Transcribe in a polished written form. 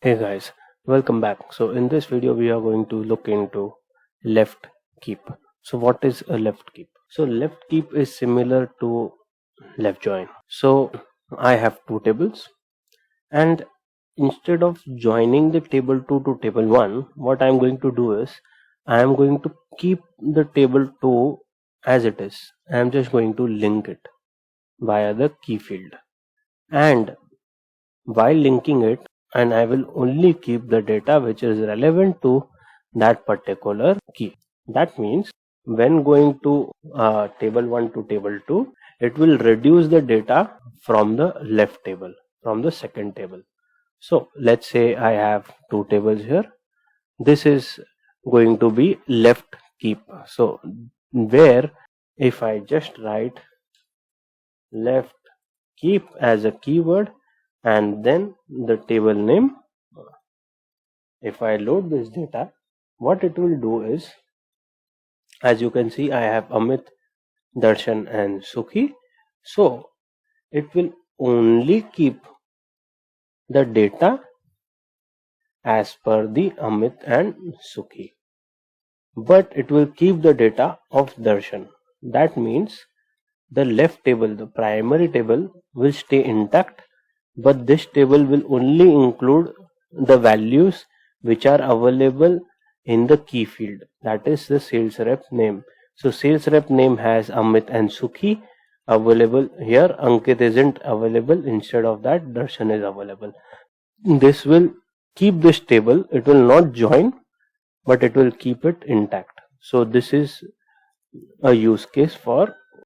Hey guys, welcome back. So in this video we are going to look into left keep. So what is a left keep? So left keep is similar to left join. So I have two tables, and instead of joining the table 2 to table 1, what I am going to do is I am going to keep the table 2 as it is. I am just going to link it via the key field, and while linking it, and I will only keep the data which is relevant to that particular key. That means when going to table 1 to table 2, it will reduce the data from the left table, from the second table. So let's say I have two tables here. This is going to be left keep. So where if I just write left keep as a keyword and then the table name, if I load this data, what it will do is, as you can see, I have Amit, Darshan and Sukhi. So it will only keep the data as per the Amit and Sukhi, but it will keep the data of Darshan. That means the left table, the primary table, will stay intact, but this table will only include the values which are available in the key field, that is the sales rep name. So sales rep name has Amit and Sukhi available here. Ankit isn't available. Instead of that, Darshan is available. This will keep this table. It will not join, but it will keep it intact. So this is a use case for